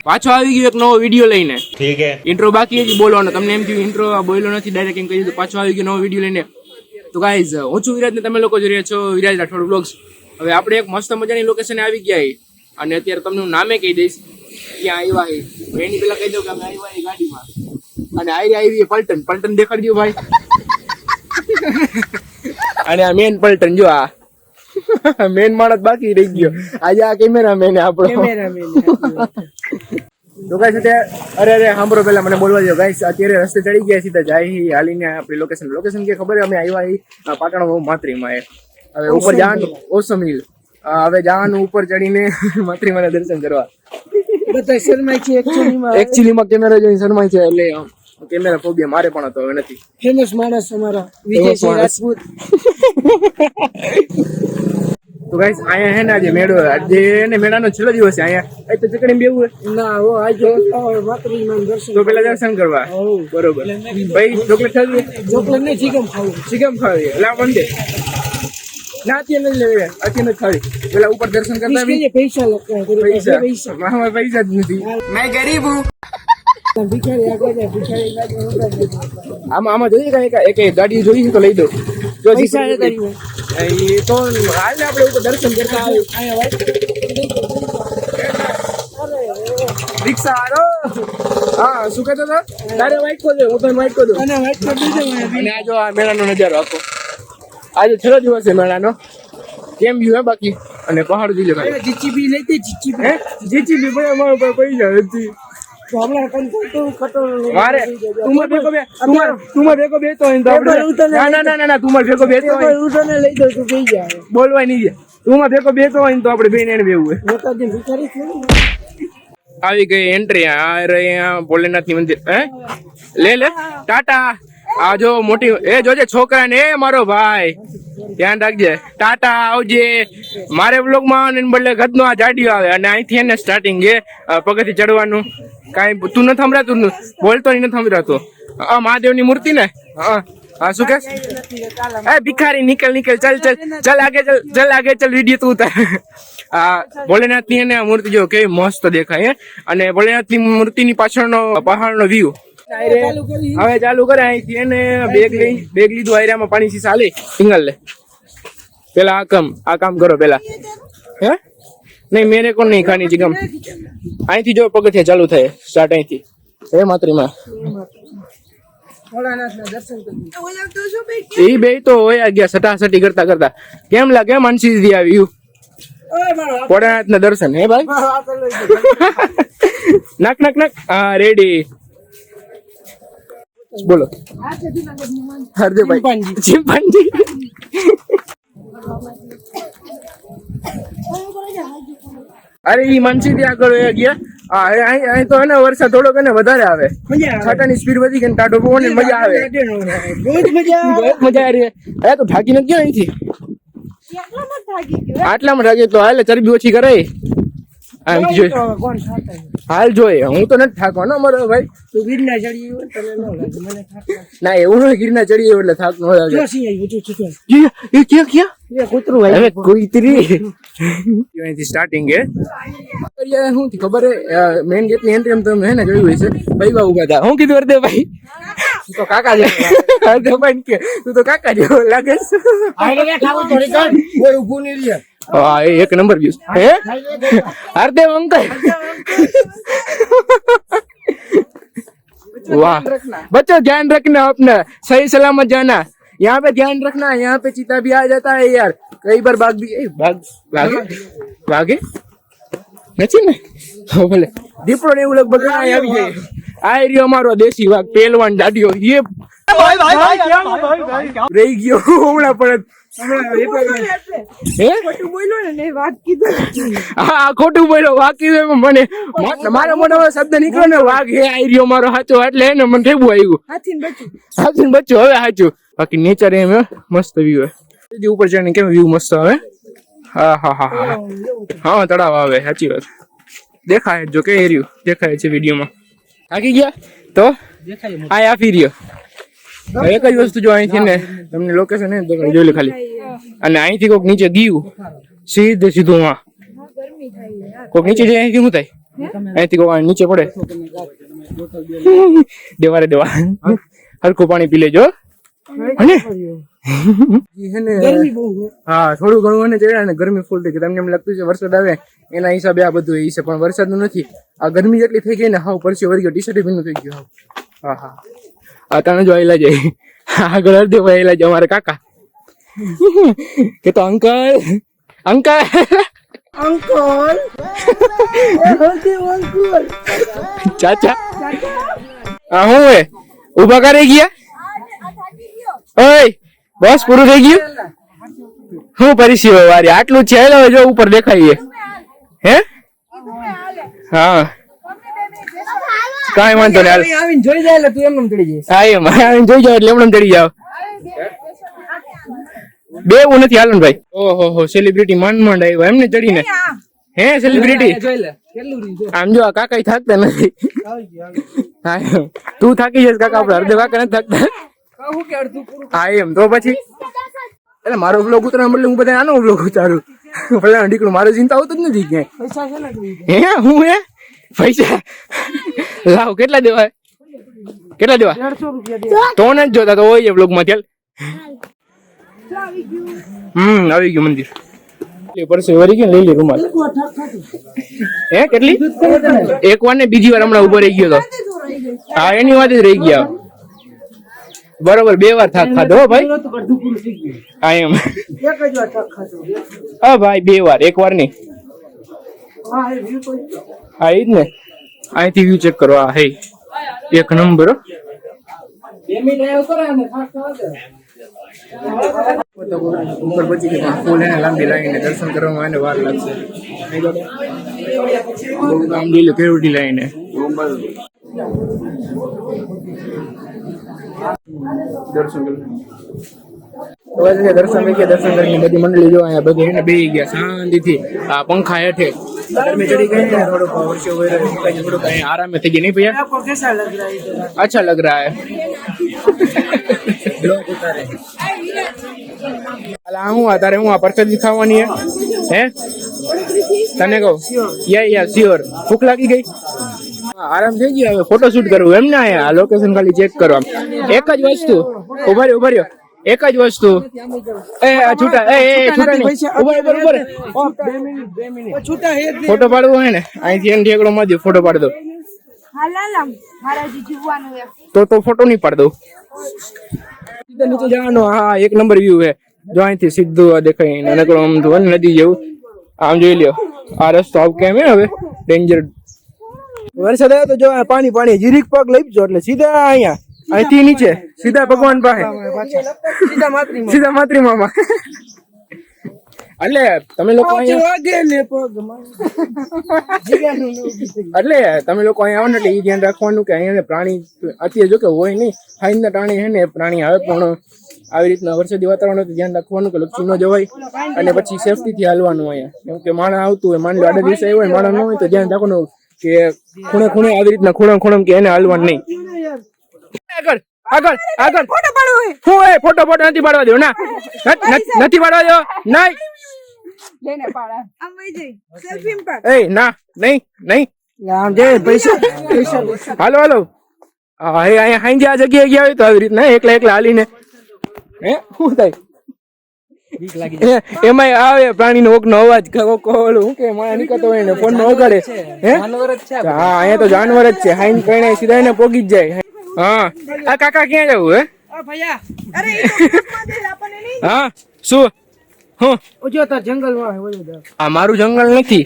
પાછો આવી ગયો એક નવો વિડીયો લઈને. ઠીક હે. ઇન્ટ્રો બાકી છે બોલવાનો. તમને એમ થયું ઇન્ટ્રો બોલ્યો નથી, ડાયરેક્ટ એમ કહી દીધું પાછો આવી ગયો નવો વિડીયો લઈને. તો ગાઈઝ હું છું વિરાજ ને તમે લોકો જોઈ રહ્યા છો વિરાજ રાઠોડ બ્લોગ્સ. હવે આપણે એક મસ્ત મજાની લોકેશન આવી ગયા અને અત્યારે તમને હું નામે કહી દઈશ ક્યાં આવ્યા. એની પેલા કહી દઉં કે અમે આવ્યા ગાડીમાં અને આવી પલટન દેખાડી દો ભાઈ. અને આ મેન પલટન જો આ મેન માણસ બાકી રહી ગયો આજે આ કેમેરામેન આપણો. તો ગાઈસ અરે સાંભળો પેલા મને બોલવા દો ગાઈસ. અત્યારે રસ્તે ચડી ગયા સીધા જાય હાલીને આપણી લોકેશન કે ખબર અમે આવ્યા પાટણ માત્રીમાં. હવે ઉપર જવાનું ઓસમ હિલ. હવે જવાનું ઉપર ચડીને માત્રીમાના દર્શન કરવા. બધા શરમાય છે એકચ્યુઅલીમાં કેમેરા જોઈને શરમાય છે એટલે કેમેરા ફોબિયા મારે પણ હતો હવે નથી. ફેમસ માણસ અમારા વિજયસિંહ રાજપૂત. તો ગાઈસ અહીંયા હે ને આજે મેળો આજે ને મેળાનો છેલ્લો દિવસ છે અહીંયા. તો ચકડી બેવું ના હો આજે માત્રીમાન દર્શન તો પેલા દર્શન કરવા બરોબર. ભાઈ ચોકલેટ ખાવી? ચોકલેટ નહીં ચીકમ ખાવી એટલે બંધ ના અત્યારે નથી લેવી, અત્યારે નથી ખાવી. પેલા ઉપર દર્શન કરતા પૈસા મારા પૈસા જ નથી. મેં ગરીબ હું. આમાં જોઈએ એક ગાડી જોઈ તો લઈ દો. જો પૈસા તો હાલ ને આપણે ઉપર દર્શન કરતા રિક્ષા હારો. હા શું કહેતો હતો? તારે વાઇટ ખોદે હું તો વાઇટ ખોદું અને આ જો આ મેળાનો નજારો આખો. આજે છેલ્લો દિવસ છે મેળાનો. કેમ વ્યૂ હે બાકી અને પહાડ જોઈ લો ભાઈ. જીચીબી લઈ દે જીચીબી ભાઈ અમારા પર પૈસા નથી. મારે તુમર ભેગો બેતો હોય તો ના તુમર ભેગો બેતો હોય લઈ દઉં તું કઈ જાય બોલવાય નહીં. તુમર ભેગો બેતો હોય તો આપણે બેન એને બેવું હોય. આવી ગઈ એન્ટ્રી. આ ભોલેનાથ ની મંદિર. હે લે ટાટા. આ જો મોટી એ જોજે છોકરા ને મારો ભાઈ ધ્યાન રાખજે. ટાટા આવજે. મારે બ્લોગ માં બદલે ગદનો આ જાડિયો આવે અને અહીંથી એને સ્ટાર્ટિંગ છે પગથી ચડવાનું. કાંઈ તું નથી સંભળાતું બોલતો નથી સંભળાતો. મહાદેવ ની મૂર્તિ ને હા શું કે ભિખારી નીકળ ચલ આગે ચલ વિડીયો તું ઉતાર. આ ભોલેનાથ ની એને મૂર્તિ જો કેવી મસ્ત દેખાય અને ભોલેનાથ ની મૂર્તિ ની પાછળનો પહાડ નો વ્યૂ. હવે ચાલુ કરે અહીંથી એને બેગ લીધું આયરામાં પાણી સીસા લે સિંગલ લે. પેલા આ કામ કરો પેલા. હે નહીં મેરે કોણ નહીં ખાની ચીકમ. અહીંથી જો પગથિયા ચાલુ થાય સ્ટાર્ટ અહીંથી. હે માત્રીમાં એ બે તો હોય ગયા સટાસટી કરતા. કેમ લાગે માનસી દીદી આવ્યું ભોળાનાથ ના દર્શન? હે ભાઈ નાક હા રેડી. બોલો હરદેવભાઈ ચિંપાંજી. અરે ઈ માનસી થી આગળ ગયા. અહીં તો એને વરસાદ થોડોક એને વધારે આવે. છાટાની સ્પીડ વધી ગઈ ટાઢો પવન મજા આવે. મજા આવી. અરે તો થાકી નથી ગયો અહીંથી? આટલામાં થાકી તો હાલે ચરબી ઓછી કરાય. હાલ જોઈએ હું તો નથી થાકવાનો મારો ભાઈ. ના એવું નહીં ગિરના ચડીએ એટલે થાક ન લાગે. સ્ટાર્ટિંગ હે શું ખબર હે મેન ગેટ ની એન્ટ્રી તમે હે ને જોયું હશે ભાઈ બા ઉભા હતા. હું કીધું હરદેવભાઈ તું તો કાકા જેવો. હરદેવભાઈ કે તું તો કાકા જેવો લાગે છે. હા એક નંબર વ્યૂ હે હરદેવ અંકલ. वाह बच्चों ध्यान रखना अपना सही सलामत जाना. यहाँ पे ध्यान रखना. यहाँ पे चीता भी आ जाता है यार. कई बार भागे નથી ને ભલે દીપડો ને એવું લગભગ આવી જાય. આ રહ્યો અમારો દેશી વાઘ પહેલવાન દાઢીઓ. એ રહી ગયો હમણાં પણ. ખોટું બોલ્યો વાઘ કીધું મને મારા મોઢામાં શબ્દ નીકળ્યો ને વાઘ હે આવી રહ્યો મારો સાચો એટલે એને મને ઠેબું આવ્યું. હાથીને બચ્ચું હવે સાચું. બાકી નેચર એમ મસ્ત વ્યૂ હે. ઉપર ચડીને કેમ વ્યૂ મસ્ત આવે. હા તળાવ આવે સાચી વાત દેખાય જો કે એરિયું દેખાય છે વિડીયોમાં. થાકી ગયા તો આ આપી રહ્યો. એક જ વસ્તુ જો અહીંથી ને તમને લોકેશન હે જોઈ લે ખાલી. અને અહીંથી કોઈક નીચે ગયું સીધું કોઈક નીચે જાય અહીંથી શું થાય અહીંથી ગોવા નીચે પડે દેવારે દેવા હરખું પાણી પી લેજો અને ગરમી બહુ છે. હા થોડું ઘણું અને ચડ્યા ને ગરમી ફૂલ થઈ ગઈ તમને એમ લાગતું છે વરસાદ આવે એના હિસાબે આ બધું એ છે પણ વરસાદનું નથી આ ગરમી જેટલી થઈ ગઈ ને હાવ પરસી વળી ગયો ટી શર્ટ ભીનું થઈ ગયું હા હા આ તને જો આવેલા જાય આગળ અડધે આવેલા છે અમારે કાકા કે તો અંકલ અંકલ અંકલ અંકલ ચાચા હા હું હે ઉભા કરી ગયા ઓય બસ પૂરું થઈ ગયું હું પરિસ્થિતિ વારી આટલું જ છે હાલો જો ઉપર દેખાય હે હા કાંઈ વાંધો નહીં હાલ આવીને જોઈ જાય એટલે તું એમ ચડી જઈશ. હા એમ આવીને જોઈ જાવ એટલે એમને ચડી જાવ બે એવું નથી હાલો ને ભાઈ ઓહો હો સેલિબ્રિટી માંડ માંડ આવ્યો એમને ચડીને હે સેલિબ્રિટી જોઈ લે કેટલું રહ્યું છે. આમ જો આ કાકા થાકતા નથી આવી ગયું, આવી ગયું. હા એમ. તું થાકી જઈશ કાકા આપડે અડધે કાકા નથી થાકતા કહું કે અડધું પૂરું હા એમ તો પછી એટલે મારો બ્લોગ ઉતરવા બદલે હું બધા આનો બ્લોગ ઉતારું ભલે દીકરું મારે ચિંતા આવતું જ નથી ક્યાંય પૈસા છે ને તું? હે હું હે પૈસા લાવ કેટલા દેવાય કેટલા દેવા 150 રૂપિયા દે. તો નથી જોતા તો હોય બ્લોગ માં ચાલ આવી ગયું મંદિર પરસે વરી ગયો ને લઈ લે રૂમાલ એકવાર ઠાક ખાતું. હે કેટલી એક વાર ને બીજી વાર હમણાં ઉભો રહી ગયો તો હા એની વાત જ રહી ગયા બરોબર 2 વાર થાક ખાધો હો ભાઈ નહોતું કે અડધું પૂરું થઈ ગયું. હા એમ એક જ વાર ઠાક ખાતું. હા ભાઈ 2 વાર એક વાર નહીં હા એ view તો હા એ જ ને અહીંથી વ્યૂ ચેક કરો આ હે એક નંબર 2 મિનિટ આવ્યો કરે અને ઠાક ખાવા દે. ઉપર પછી કે ફૂલ એને લાંબી લાઈને દર્શન કરવામાં એને વાર લાગશે બહુ કામ ડીલ કેવડી લાઈને દર્શન દર્શન કરીને બધી મંડળી જો અહીંયા બધી એને બેહી ગયા શાંતિથી આ પંખા હેઠે ગરમી ચડી ગઈ ને થોડુંક વર્ષો થોડુંક અહીંયા આરામે થઈ ગઈ નહીં ભૈયા आपको कैसा लग रहा है इधर? अच्छा लग रहा है અલા હું આ તારે હું આ પરસાદી ખાવાની હે તને કહું યા સ્યોર ભૂખ લાગી ગઈ આરામ થઈ ગયો હવે ફોટો શૂટ કરવું એમ ના આ લોકેશન ખાલી ચેક કરો એક જ વસ્તુ ઉભા રહ્યો એક જ વસ્તુ એ આ છૂટા એ છૂટા નહીં ઉભા ओ 2 मिनट छूटा है ફોટો પાડવો હોય ને અહીંથી એને ઠેકડો માં દે ફોટો પાડ દો હાલાલામ મારાજી જીવવાનું એમ તો ફોટો નહીં પાડ દઉં સીધા નીચે જવાનો હા એક નંબર વ્યૂ હે જો અહીંથી સીધું આ દેખાય નાનકડો આમ તો નદી જેવું આમ જોઈ લ્યો આ રસ્તો આવ કેમ હે હવે ડેન્જર વરસાદ આવ્યો તો જો આ પાણી જીરીક પગ લઈ જો એટલે સીધા અહીંયા અહીંથી નીચે સીધા ભગવાન પાસે सीधा मात्री में સીધા માતૃ મામા એટલે તમે લોકો અહીંયા आगे ले पग એટલે તમે લોકો અહીંયા આવો ને એટલે એ ધ્યાન રાખવાનું કે અહીંયા પ્રાણી અત્યારે જો કે હોય નહીં હાઈના ટાણી હે ને પ્રાણી આવે પણ આવી રીતના વરસાદી વાતાવરણ હોય તો ધ્યાન રાખવાનું કે લપસી ન જવાય અને પછી સેફટીથી હાલવાનું અહીંયા કેમ કે માણસ આવતું હોય માની લો આડા દિવસે આવ્યો હોય માણસ ન હોય તો ધ્યાન રાખવાનું કે ખૂણે ખૂણે આવી રીતના ખૂણે કે એને હાલવાનું નહીં આગળ આગળ આગળ ફોટો પાડવો હું એ ફોટો નથી પાડવા દેવો ના નથી પાડવા દેવો નહીં લેને પાડા આમ વઈ જઈ સેલ્ફી પાડ એ ના નહીં आम जे पैसा હાલો હા અહીંયા હાંજે આ જગ્યાએ ગયા હોય તો આવી રીતના એકલા હાલીને હે શું થાય એમાં આવે પ્રાણીનો ઓકનો અવાજ ઓલું શું કે માણસ નીકળતો હોય ને ફોન માં વગાડે હે હા અહીંયા તો જાનવર જ છે હાઈન કઈને સીધા એને પોગી જ જાય હા આ કાકા ક્યાં જવું હે ओ भैया અરે એ તો ગ્રુપમાં દે આપણને નહીં હા શું હું ओ जो तार जंगल में है वो जा આ મારું જંગલ નથી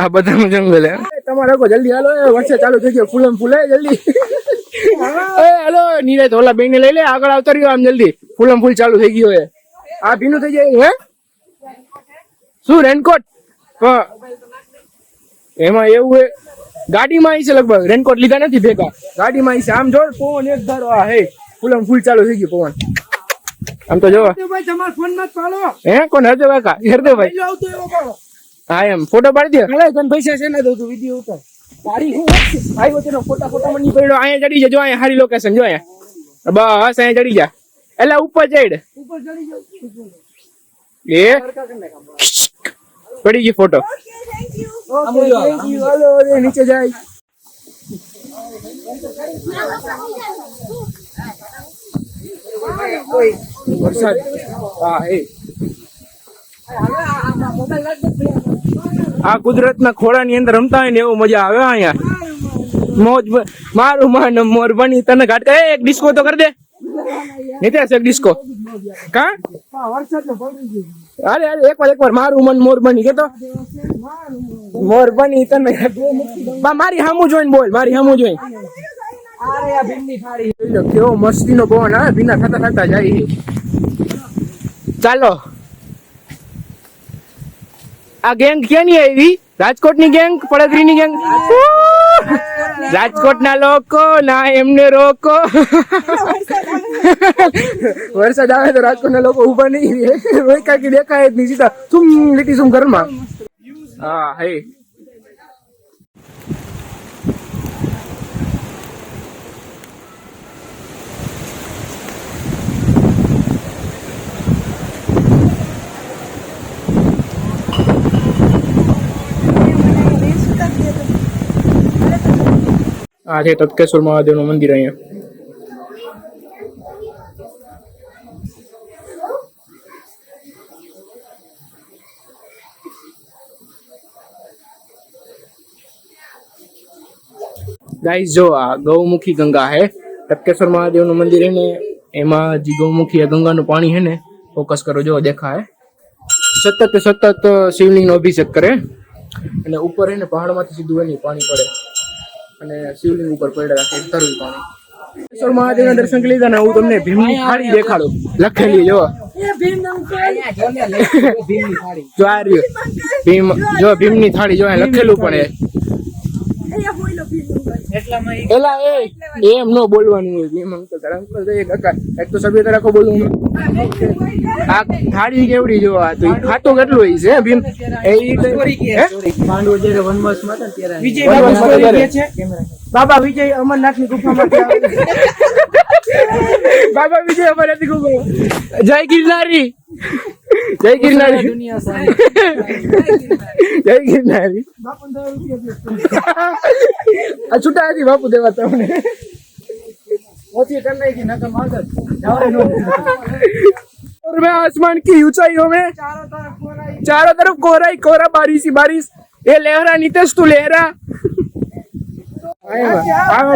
આ બધાનું જંગલ હે તમારે લોકો જલ્દી હાલો વર્ષે ચાલુ થઈ ગયો ફૂલમ ફૂલે જલ્દી એ હાલો નીરજ ઓલા બેન લઈ લે આગળ આવતો રહ્યો આમ જલ્દી ફૂલમ ફૂલ ચાલુ થઈ ગયો હે આ ભીનું થઈ જાય હે શું રેનકોટ એમાં એવું હે ગાડીમાં આવી છે લગભગ રેનકોટ લીધા નથી ભેગા ગાડીમાં આવી છે આમ જો પવન એક ધારો આ હે ફૂલમ ફૂલ ચાલુ થઈ ગયું પવન આમ તો જો भाई તમાર ફોન માં પાડો હે કોણ હરદેવ કાકા હરદેવભાઈ જો આવતો એવો પાડો હા એમ ફોટો પાડી દે ભલે તને પૈસા છે ને દઉં તું વિડિયો ઉતાર તારી હું આવ્યો તેનો ફોટા માં નહીં પડ્યો અહીંયા ચડી જા જો અહીંયા સારી લોકેશન જો અહીંયા બસ અહીંયા ચડી જા એટલે ઉપર ચડ ઉપર ચડી જાવ એ પડી ગઈ ફોટો ઓકે થેન્ક યુ નીચે જાય. વરસાદ આ કુદરતના ખોળાની અંદર રમતા હોય ને એવું મજા આવે અહીંયા મોજ મારું માન મોર બની તને ઘાટ એક ડિસ્કો તો કરી દે નીતેશ એક ડિસ્કો કા અરે એકવાર મારું મન મોર બની કેતો મોર બની તને મારી સામું જોઈને બોલ મારી સામું જોઈને કેવો મસ્તીનો પવન આવે ભીના થતા થતા જાય ચાલો આ ગેંગ ક્યાંની આવી રાજકોટની ગેંગ પડદરીની ગેંગ રાજકોટના લોકો ના એમને રોકો વરસાદ આવે તો રાજકોટના લોકો ઉભા નહીં રહે કાંઈ દેખાય જ નહીં સીધા સુમ લીટી સુમ ઘરમાં હા હે આ છે તત્કેશ્વર મહાદેવનું મંદિર અહીંયા ગાઈસ જો આ ગૌમુખી ગંગા હે તત્કેશ્વર મહાદેવનું મંદિર હે ને એમાં જે ગૌમુખી ગંગાનું પાણી હે ને ફોકસ કરો જો દેખાય સતત શિવલિંગનો અભિષેક કરે અને ઉપર હે ને પહાડમાંથી સીધું એની પાણી પડે અને શિવલિંગ ઉપર પડે રાખે તરવું પાણી તત્કેશ્વર મહાદેવના દર્શન કરી લીધા ને હું તમને ભીમની થાળી દેખાડું લખેલી જો જો આ રહ્યું ભીમ જો ભીમની થાળી જો લખેલું પણ એલા એમ નો બોલવાનું હોય ભીમ અંકલ અંકલ એક તો સભ્યતા રાખો બોલું આ થાળી કેવડી જો આ તો ખાતો કેટલું હોય છે ભીમ પાંડવો જયારે વનવાસમાં હતા ત્યારે વિજય બાબા વિજય અમરનાથની ગુફામાં બાબા વિજય અમરનાથની ગુફા જય ગિરનારી જય ગિરનારી જય ગિરનારી છૂટા હતી બાપુ દેવા તમને और मैं आसमान की ऊंचाइयों में चारों तरफ कोहरा ही कोहरा बारिश ही बारिश ये लहरा नितेश तू लहरा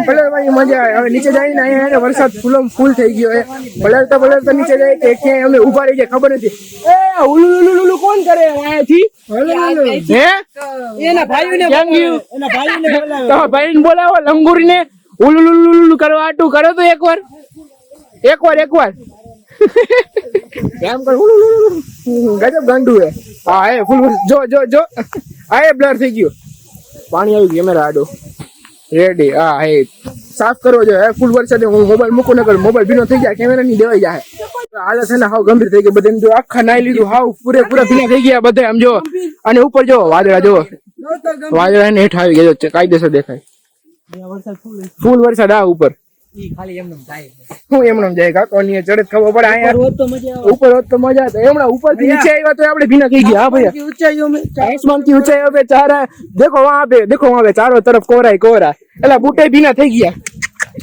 ભલે ભાઈ મજા આવે હવે નીચે જઈને અહીંયા વરસાદ ફૂલ થઈ ગયો પલળતા નીચે જાય કે ક્યાંય અમે ઉભા રહી જાય ખબર નથી એ ઉલુ કોણ કરે અહીંયાથી હે એના ભાઈને બોલાવો લંગુરીને ઉલુ કરવા આટું કરો તો એકવાર એમ કર ગજબ ગાંડું હે હા એ ફૂલ જો આ એ બ્લર થઈ ગયો પાણી આવી ગયું કેમેરા આડો રેડી હા હે સાફ કરવો જોઈએ ફૂલ વરસાદે હું મોબાઈલ મૂકું ન કરું મોબાઈલ ભીનો થઈ જાય કેમેરા ની દેવાઈ જાય હાલત છે ને હાવ ગંભીર થઈ ગઈ બધા જો આખા નાઈ લીધું હાવ પૂરેપૂરા ભીના થઈ ગયા બધા આમ જો અને ઉપર જો વાદળા જો વાદળા ને હેઠ આવી ગયા કાયદેસર દેખાય ફૂલ વરસાદ આ ઉપર હું એમણે જાય કાકો ની ચડે ખબર પડે અહીંયા ઉપર હોત તો મજા આવે એમણા ઉપર થી નીચે આવ્યા તો આપણે ભીના થઈ ગયા હા ભૈયા ऊंचाइयों में आसमान की ऊंचाइयों पे चारा देखो वहां पे चारों तरफ कोहरा ही कोहरा एला बूटे भीना થઈ ગયા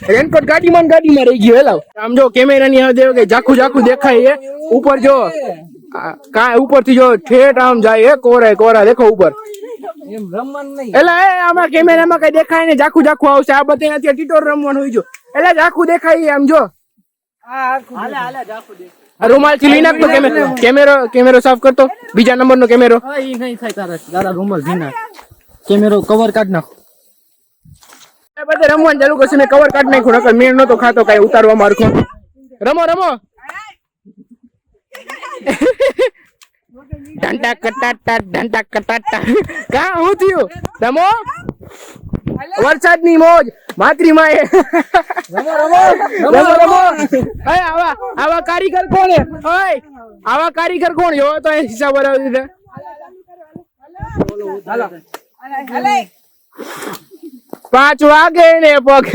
રેનકોટ ગાડીમાં રહી ગયો એલા આમ જો કેમેરા ની આ દેવો કે જાખું દેખાય ઉપર જો કા ઉપર થી જો ઠેઠ આમ જાય કોહરા દેખો ઉપર એમ રમવાનું નહીં એલા આમાં કેમેરામાં કઈ દેખાય ને જાખું આવશે આ બધે અત્યારે ટીટોર રમવાનું હોય જો એલા જાખું દેખાય આમ જો હાલે જાખું દેખાય રૂમાલ થી લઈ નાખતો કેમેરો સાફ કરતો બીજા નંબર નો કેમેરો ઈ નહીં થાય તારા રૂમાલ ભીના કેમેરો કવર કાઢ નાખો બધે રમવાનું ચાલુ કરશે ને કવર કાઢ નાખ્યું નકર મેળ નતો ખાતો કઈ ઉતારવા મારખો રમો ઢંટા કટાટા કા હું થયું રમો વરસાદ ની મોજ માતરી માં રમો આવા કારીગર કોણ આવા કારીગર કોણ જો તો હિસાબ બરાબર દીધા 5 વાગે ને પગ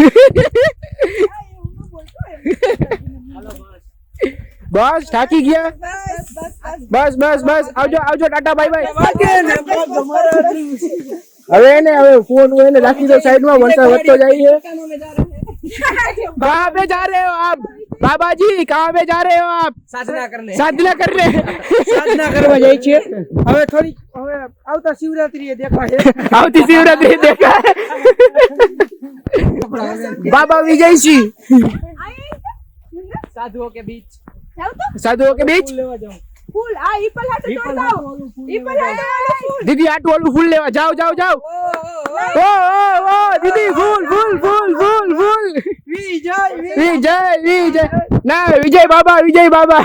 બસ થાકી ગયા બસ બસ બસ આવજો આવજો ટાટા બાય બાય હવે એને હવે ફોન એને રાખી દો સાઈડમાં વરસાદ વધતો જાય છે कहाँ पे जा रहे हो आप बाबा जी कहाँ पे जा रहे हो आप साधना करने साधना કરવા જાય છે હવે થોડી હવે આવતા શિવરાત્રીએ દેખાય આવતી શિવરાત્રી દેખાય बाबा विजय सिंह સાધુઓ કે બીચ साधुओं के बीच લેવા જાઉં ફૂલ આ ઈપલ હાટુ તોડ દાও ઈપલ હાટુ दीदी आटू वालू फूल लेवा जाओ जाओ जाओ ओ ओ दीदी फूल फूल फूल फूल फूल વિજય विजय विजय ना विजय बाबा